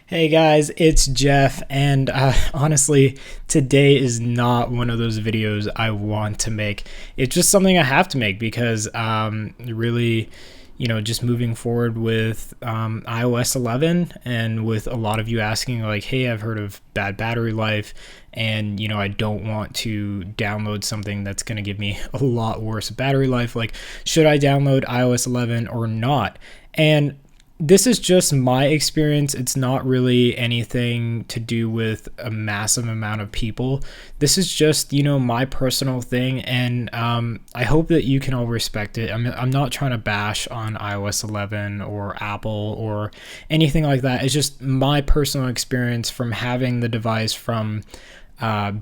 Hey guys, it's Jeff, and honestly, today is not one of those videos I want to make. It's just something I have to make because really, just moving forward with iOS 11, and with a lot of you asking, like, hey, I've heard of bad battery life, and I don't want to download something that's going to give me a lot worse battery life. Like, should I download iOS 11 or not? And this is just my experience. It's not really anything to do with a massive amount of people. This is just, my personal thing. And I hope that you can all respect it. I'm not trying to bash on iOS 11 or Apple or anything like that. It's just my personal experience from having the device from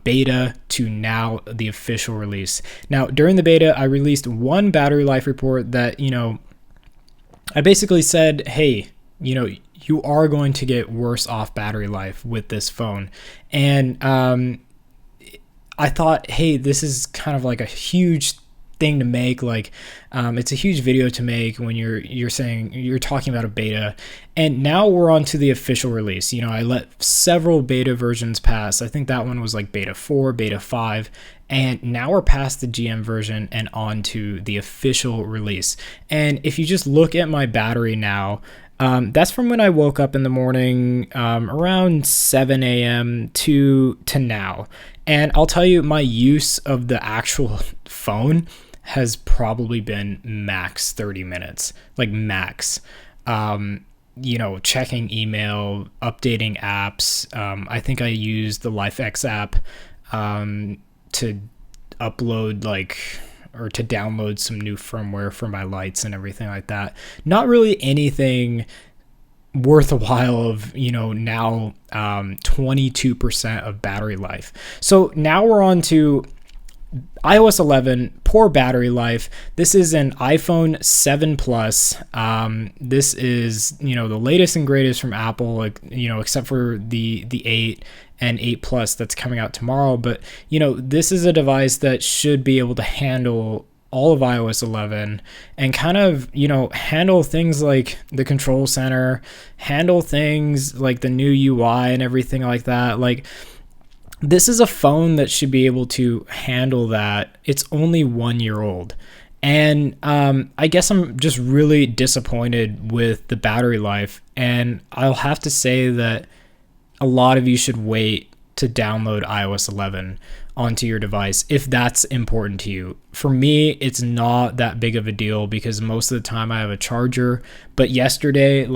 beta to now the official release. Now, during the beta, I released one battery life report that, I basically said, hey, you are going to get worse off battery life with this phone. And I thought, hey, this is kind of like a huge thing to make. Like, it's a huge video to make when you're saying you're talking about a beta. And now we're on to the official release. I let several beta versions pass. I think that one was like beta 4, beta 5. And now we're past the GM version and on to the official release. And if you just look at my battery now, that's from when I woke up in the morning, around 7 a.m. to now. And I'll tell you, my use of the actual phone has probably been max 30 minutes, like max. Checking email, updating apps. I think I used the LifeX app to upload or to download some new firmware for my lights and everything like that. Not really anything worth a while of, now 22% of battery life. So now we're on to iOS 11, poor battery life. This is an iPhone 7 Plus. This is, the latest and greatest from Apple, except for the 8 and 8 Plus that's coming out tomorrow. But, this is a device that should be able to handle all of iOS 11 and kind of, handle things like the control center, handle things like the new UI and everything like that. Like, this is a phone that should be able to handle that. It's only 1 year old. And I guess I'm just really disappointed with the battery life. And I'll have to say that a lot of you should wait to download iOS 11 onto your device if that's important to you. For me, it's not that big of a deal because most of the time I have a charger. But yesterday,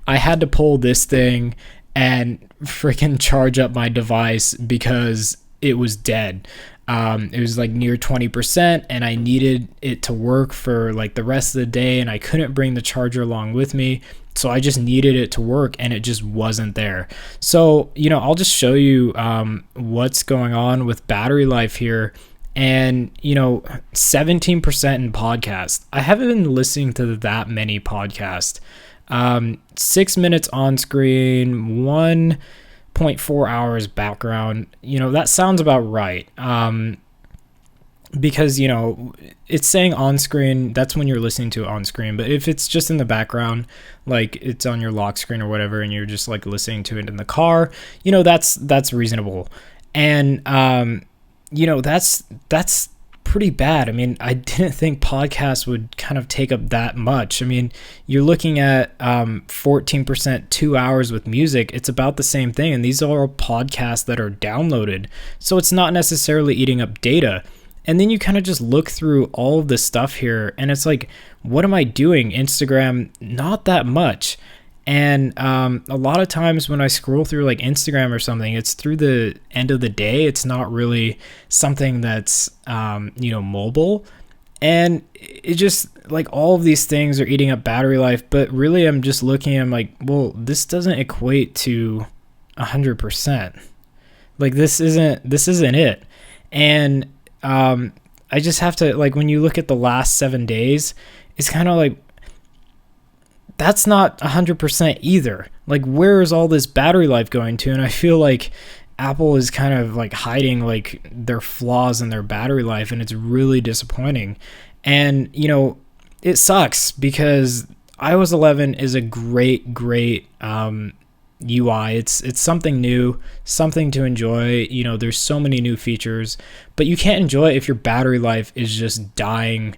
I had to pull this thing and freaking charge up my device because it was dead. It was near 20%, and I needed it to work for the rest of the day, and I couldn't bring the charger along with me. So I just needed it to work, and it just wasn't there. So, I'll just show you what's going on with battery life here. And, 17% in podcasts. I haven't been listening to that many podcasts. 6 minutes on screen, 1.4 hours background. That sounds about right. Because, it's saying on screen, that's when you're listening to it on screen. But if it's just in the background, it's on your lock screen or whatever, and you're just listening to it in the car, that's reasonable. And, that's pretty bad. I mean, I didn't think podcasts would kind of take up that much. I mean, you're looking at 14%, 2 hours with music. It's about the same thing. And these are all podcasts that are downloaded. So it's not necessarily eating up data. And then you kind of just look through all of this stuff here, and it's like, what am I doing? Instagram, not that much. And a lot of times when I scroll through Instagram or something, it's through the end of the day. It's not really something that's, mobile. And it just all of these things are eating up battery life. But really, I'm just looking, I'm like, well, this doesn't equate to 100%. This isn't it. And I just have to, when you look at the last 7 days, it's kind of that's not 100% either. Where is all this battery life going to? And I feel like Apple is kind of hiding their flaws in their battery life, and it's really disappointing. And, it sucks because iOS 11 is a great UI. It's something new, something to enjoy. There's so many new features, but you can't enjoy it if your battery life is just dying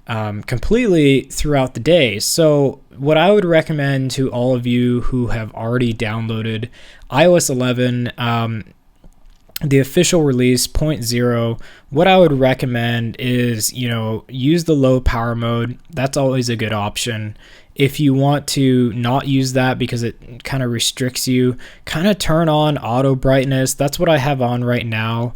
completely throughout the day. So what I would recommend to all of you who have already downloaded iOS 11, the official release 0.0, what I would recommend is, use the low power mode. That's always a good option. If you want to not use that because it kind of restricts you, kind of turn on auto brightness. That's what I have on right now.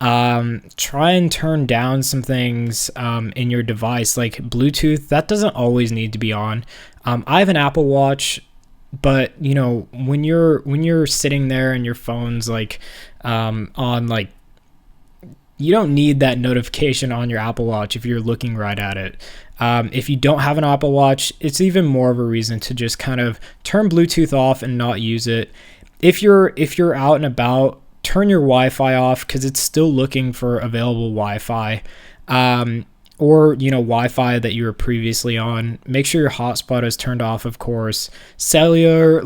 Try and turn down some things in your device, like Bluetooth. That doesn't always need to be on. I have an Apple Watch, but when you're sitting there and your phone's like on, like, you don't need that notification on your Apple Watch if you're looking right at it. If you don't have an Apple Watch, it's even more of a reason to just kind of turn Bluetooth off and not use it. If you're out and about, turn your Wi-Fi off because it's still looking for available Wi-Fi, or Wi-Fi that you were previously on. Make sure your hotspot is turned off, of course. Cellular,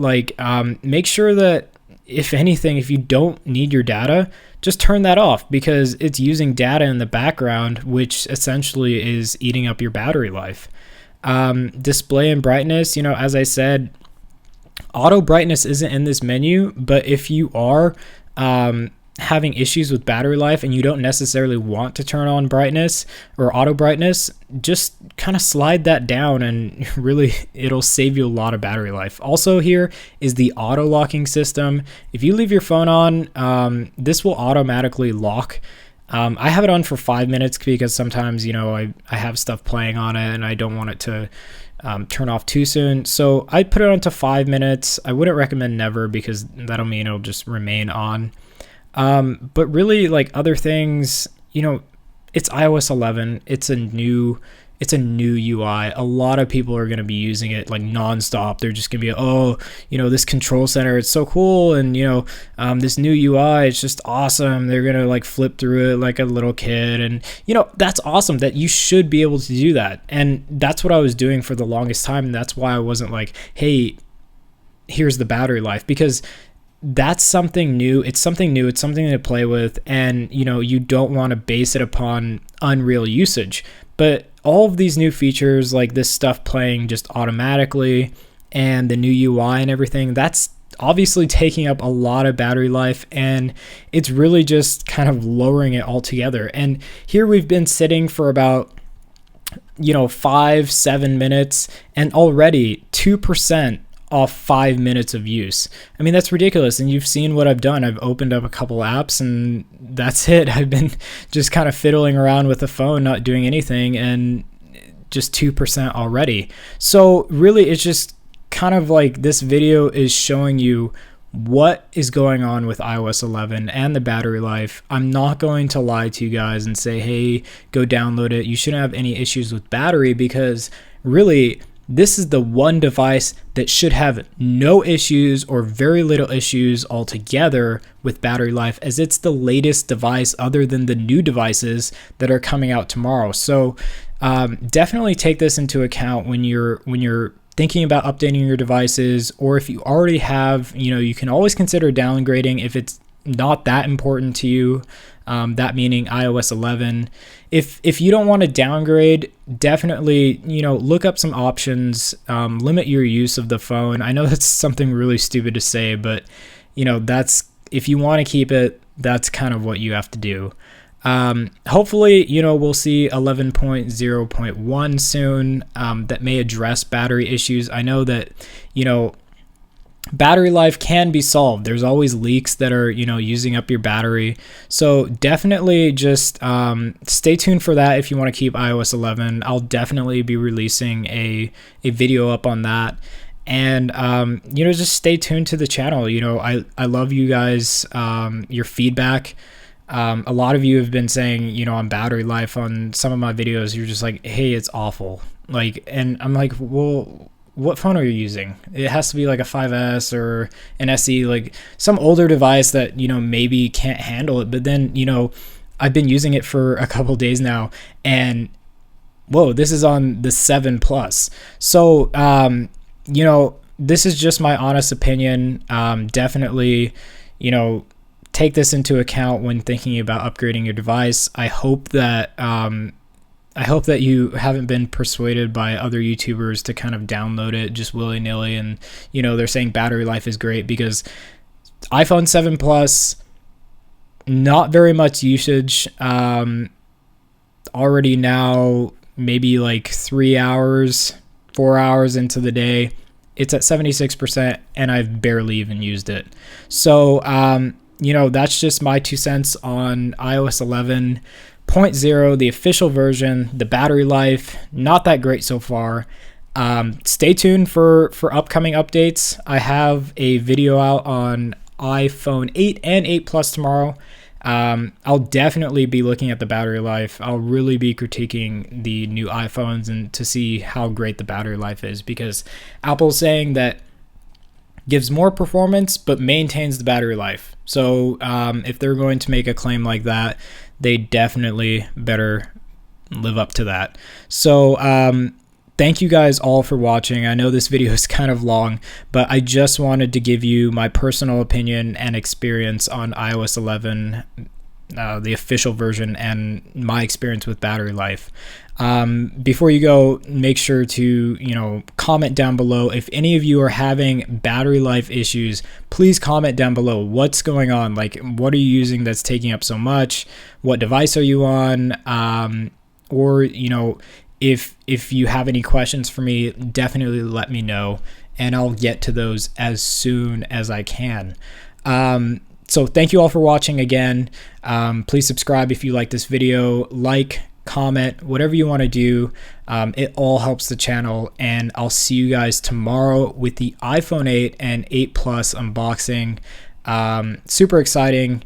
make sure that if anything, if you don't need your data, just turn that off because it's using data in the background, which essentially is eating up your battery life. Display and brightness, as I said, auto brightness isn't in this menu, but if you are having issues with battery life and you don't necessarily want to turn on brightness or auto brightness, just kind of slide that down and really it'll save you a lot of battery life. Also, here is the auto locking system. If you leave your phone on, this will automatically lock. I have it on for 5 minutes because sometimes I have stuff playing on it and I don't want it to turn off too soon. So I put it on to 5 minutes. I wouldn't recommend never because that'll mean it'll just remain on. But really, like, other things, it's iOS 11. It's a new UI. A lot of people are going to be using it like nonstop. They're just going to be, this control center, it's so cool. And, this new UI, it's just awesome. They're going to like flip through it like a little kid. And, that's awesome that you should be able to do that. And that's what I was doing for the longest time. And that's why I wasn't like, hey, here's the battery life, because that's something new. It's something new. It's something to play with. And, you don't want to base it upon unreal usage. But all of these new features, like this stuff playing just automatically and the new UI and everything, that's obviously taking up a lot of battery life, and it's really just kind of lowering it altogether. And here we've been sitting for about 5-7 minutes and already 2% off 5 minutes of use. I mean, that's ridiculous. And you've seen what I've done. I've opened up a couple apps and that's it. I've been just kind of fiddling around with the phone, not doing anything, and just 2% already. So really, it's just kind of like this video is showing you what is going on with iOS 11 and the battery life. I'm not going to lie to you guys and say, hey, go download it. You shouldn't have any issues with battery, because really, this is the one device that should have no issues or very little issues altogether with battery life, as it's the latest device other than the new devices that are coming out tomorrow. So definitely take this into account when you're thinking about updating your devices, or if you already have, you can always consider downgrading if it's not that important to you. That meaning iOS 11. If you don't want to downgrade, definitely, look up some options, limit your use of the phone. I know that's something really stupid to say, but that's, if you want to keep it, that's kind of what you have to do. Hopefully, we'll see 11.0.1 soon, that may address battery issues. I know that, battery life can be solved. There's always leaks that are, using up your battery. So definitely just stay tuned for that if you want to keep iOS 11. I'll definitely be releasing a video up on that. And, just stay tuned to the channel. I love you guys, your feedback. A lot of you have been saying, on battery life on some of my videos, you're just like, hey, it's awful. And I'm like, well, what phone are you using? It has to be like a 5S or an SE, like some older device that, maybe can't handle it. But then, I've been using it for a couple days now, and whoa, this is on the 7 Plus. So, this is just my honest opinion. Definitely, you know, take this into account when thinking about upgrading your device. I hope that you haven't been persuaded by other YouTubers to kind of download it just willy-nilly, and they're saying battery life is great, because iPhone 7 Plus, not very much usage. Already now maybe like 3 hours, 4 hours into the day, it's at 76%, and I've barely even used it. So that's just my 2 cents on iOS 11.0, the official version. The battery life, not that great so far. Stay tuned for upcoming updates. I have a video out on iPhone 8 and 8 Plus tomorrow. I'll definitely be looking at the battery life. I'll really be critiquing the new iPhones and to see how great the battery life is, because Apple's saying that gives more performance but maintains the battery life. So if they're going to make a claim like that, they definitely better live up to that. So thank you guys all for watching. I know this video is kind of long, but I just wanted to give you my personal opinion and experience on iOS 11, the official version, and my experience with battery life. Before you go, make sure to comment down below. If any of you are having battery life issues, please comment down below. What's going on? Like, what are you using that's taking up so much? What device are you on? Or if you have any questions for me, definitely let me know, and I'll get to those as soon as I can. So thank you all for watching again. Please subscribe if you like this video, like, comment, whatever you want to do. It all helps the channel, and I'll see you guys tomorrow with the iPhone 8 and 8 Plus unboxing. Super exciting.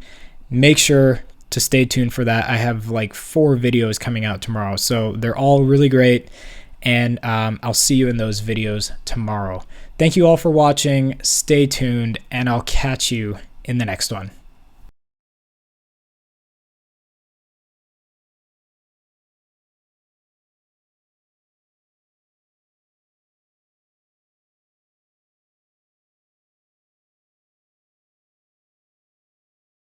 Make sure to stay tuned for that. I have like 4 videos coming out tomorrow, so they're all really great, and I'll see you in those videos tomorrow. Thank you all for watching. Stay tuned, and I'll catch you in the next one.